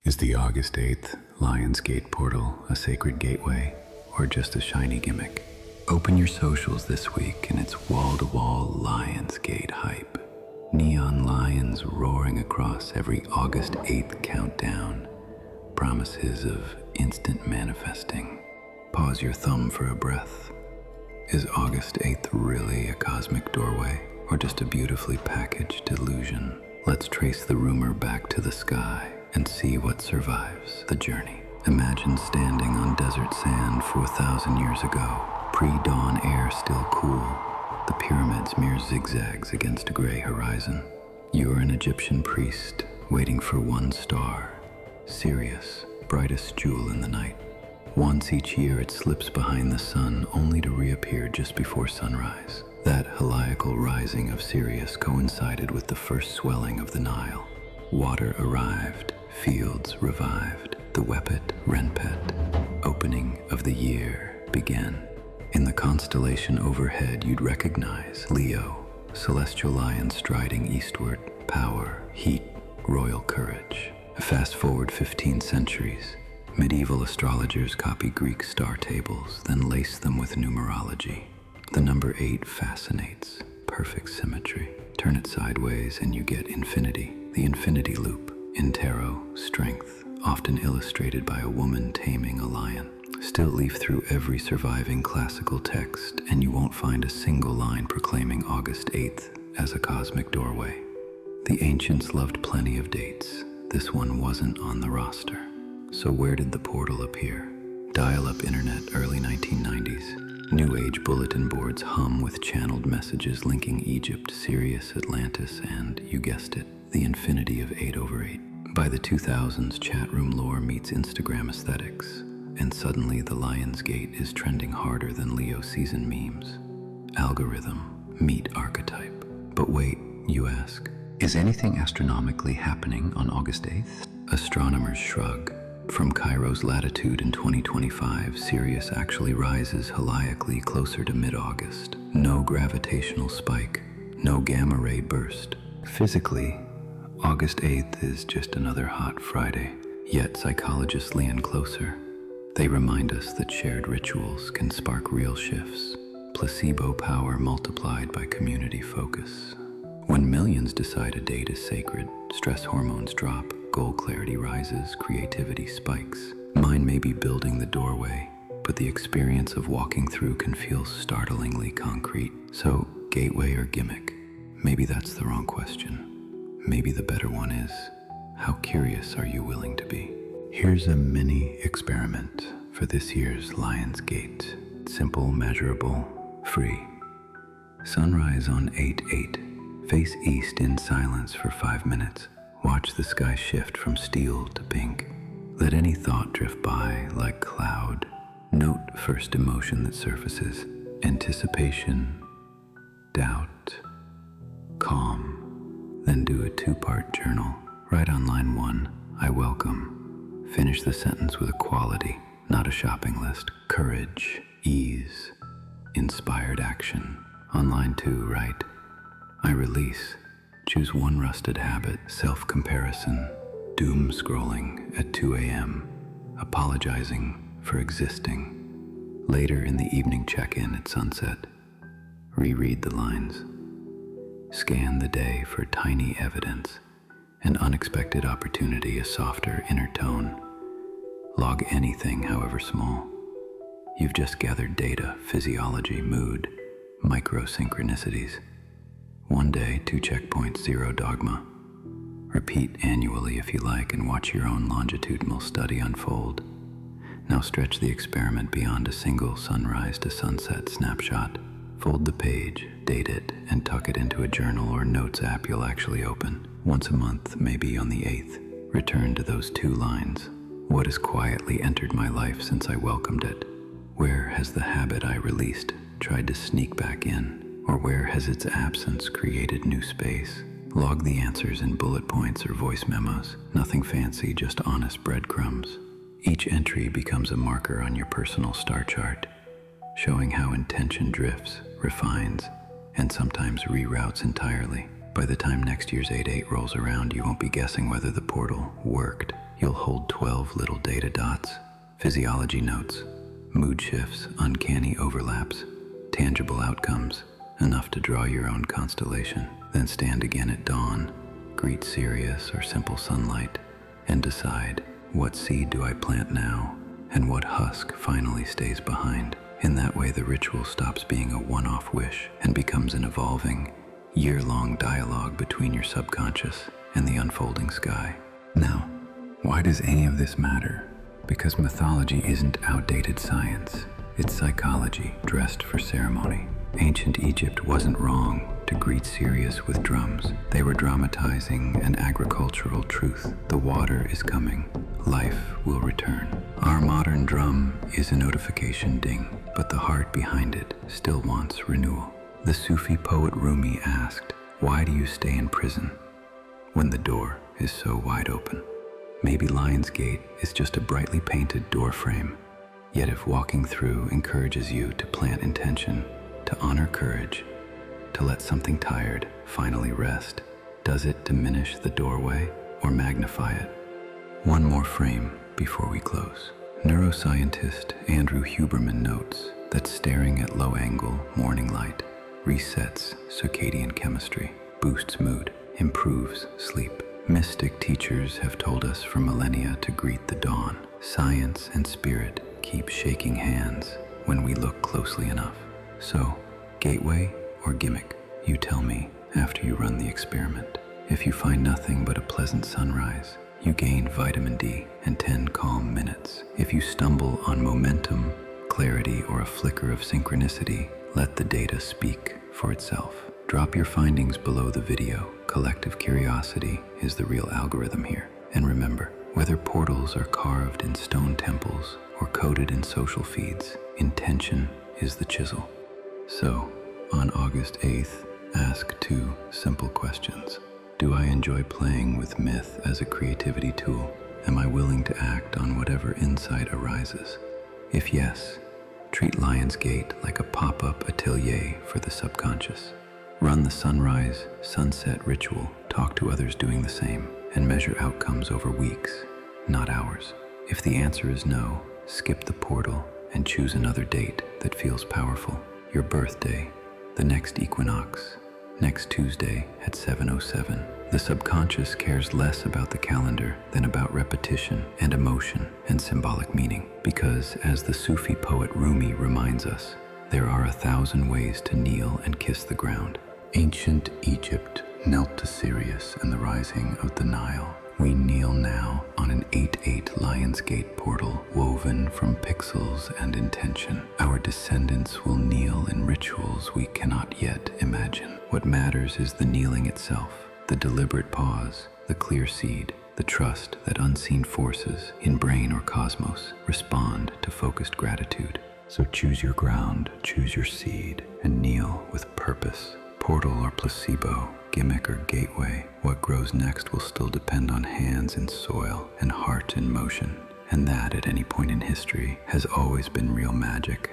Is the August 8th Lionsgate portal a sacred gateway or just a shiny gimmick? Open your socials this week and it's wall-to-wall Lionsgate hype. Neon lions roaring across every August 8th countdown. Promises of instant manifesting. Pause your thumb for a breath. Is August 8th really a cosmic doorway or just a beautifully packaged illusion? Let's trace the rumor back to the sky and see what survives the journey. Imagine standing on desert sand 4,000 years ago, pre-dawn air still cool, the pyramids mere zigzags against a gray horizon. You are an Egyptian priest waiting for one star, Sirius, brightest jewel in the night. Once each year it slips behind the sun only to reappear just before sunrise. That heliacal rising of Sirius coincided with the first swelling of the Nile. Water arrived, fields revived, the Wepet, Renpet, opening of the year began. In the constellation overhead you'd recognize Leo, celestial lion striding eastward, power, heat, royal courage. Fast forward 15 centuries, medieval astrologers copy Greek star tables, then lace them with numerology. The number 8 fascinates, perfect symmetry. Turn it sideways and you get infinity, the infinity loop. In tarot, strength, often illustrated by a woman taming a lion. Still leaf through every surviving classical text and you won't find a single line proclaiming August 8th as a cosmic doorway. The ancients loved plenty of dates. This one wasn't on the roster. So where did the portal appear? Dial-up internet, early 1990s. New Age bulletin boards hum with channeled messages linking Egypt, Sirius, Atlantis, and, you guessed it, the infinity of 8/8. By the 2000s, chat room lore meets Instagram aesthetics, and suddenly the Lionsgate is trending harder than Leo season memes. Algorithm, meet archetype. But wait, you ask, is anything astronomically happening on August 8th? Astronomers shrug. From Cairo's latitude in 2025, Sirius actually rises heliacally closer to mid-August. No gravitational spike, no gamma-ray burst. Physically, August 8th is just another hot Friday, yet psychologists lean closer. They remind us that shared rituals can spark real shifts, placebo power multiplied by community focus. When millions decide a date is sacred, stress hormones drop, goal clarity rises, creativity spikes. Mine may be building the doorway, but the experience of walking through can feel startlingly concrete. So, gateway or gimmick? Maybe that's the wrong question. Maybe the better one is, how curious are you willing to be? Here's a mini experiment for this year's Lionsgate. Simple, measurable, free. Sunrise on 8/8. Face east in silence for 5 minutes. Watch the sky shift from steel to pink. Let any thought drift by like cloud. Note first emotion that surfaces. Anticipation, doubt, calm. Then do a 2-part journal. Write on line 1, I welcome. Finish the sentence with a quality, not a shopping list. Courage, ease, inspired action. On line 2, write, I release. Choose one rusted habit, self-comparison, doom scrolling at 2 a.m., apologizing for existing. Later in the evening check-in at sunset, reread the lines. Scan the day for tiny evidence, an unexpected opportunity, a softer inner tone. Log anything, however small. You've just gathered data, physiology, mood, micro-synchronicities. 1 day, 2 checkpoints, 0 dogma. Repeat annually if you like and watch your own longitudinal study unfold. Now stretch the experiment beyond a single sunrise to sunset snapshot. Fold the page, date it, and tuck it into a journal or notes app you'll actually open. Once a month, maybe on the 8th, return to those 2 lines. What has quietly entered my life since I welcomed it? Where has the habit I released tried to sneak back in? Or where has its absence created new space? Log the answers in bullet points or voice memos. Nothing fancy, just honest breadcrumbs. Each entry becomes a marker on your personal star chart, showing how intention drifts, refines, and sometimes reroutes entirely. By the time next year's 8/8 rolls around, you won't be guessing whether the portal worked. You'll hold 12 little data dots, physiology notes, mood shifts, uncanny overlaps, tangible outcomes, enough to draw your own constellation. Then stand again at dawn, greet Sirius or simple sunlight, and decide, what seed do I plant now, and what husk finally stays behind. In that way, the ritual stops being a one-off wish and becomes an evolving, year-long dialogue between your subconscious and the unfolding sky. Now, why does any of this matter? Because mythology isn't outdated science. It's psychology dressed for ceremony. Ancient Egypt wasn't wrong to greet Sirius with drums. They were dramatizing an agricultural truth. The water is coming. Life will return. Our modern drum is a notification ding, but the heart behind it still wants renewal. The Sufi poet Rumi asked, "Why do you stay in prison when the door is so wide open?" Maybe Lionsgate is just a brightly painted door frame. Yet if walking through encourages you to plant intention, to honor courage, to let something tired finally rest, does it diminish the doorway or magnify it? One more frame before we close. Neuroscientist Andrew Huberman notes that staring at low-angle morning light resets circadian chemistry, boosts mood, improves sleep. Mystic teachers have told us for millennia to greet the dawn. Science and spirit keep shaking hands when we look closely enough. So, gateway or gimmick? You tell me after you run the experiment. If you find nothing but a pleasant sunrise, you gain vitamin D and 10 calm minutes. If you stumble on momentum, clarity, or a flicker of synchronicity, let the data speak for itself. Drop your findings below the video. Collective curiosity is the real algorithm here. And remember, whether portals are carved in stone temples or coded in social feeds, intention is the chisel. So, on August 8th, ask 2 simple questions. Do I enjoy playing with myth as a creativity tool? Am I willing to act on whatever insight arises? If yes, treat Lionsgate like a pop-up atelier for the subconscious. Run the sunrise, sunset ritual, talk to others doing the same, and measure outcomes over weeks, not hours. If the answer is no, skip the portal and choose another date that feels powerful. Your birthday, the next equinox, next Tuesday at 7:07. The subconscious cares less about the calendar than about repetition and emotion and symbolic meaning. Because, as the Sufi poet Rumi reminds us, there are 1,000 ways to kneel and kiss the ground. Ancient Egypt knelt to Sirius and the rising of the Nile. We kneel now on an 8/8 Lionsgate portal woven from pixels and intention. Our descendants will kneel in rituals we cannot yet imagine. What matters is the kneeling itself, the deliberate pause, the clear seed, the trust that unseen forces in brain or cosmos respond to focused gratitude. So choose your ground, choose your seed, and kneel with purpose. Portal or placebo, gimmick or gateway, what grows next will still depend on hands in soil and heart in motion. And that, at any point in history, has always been real magic.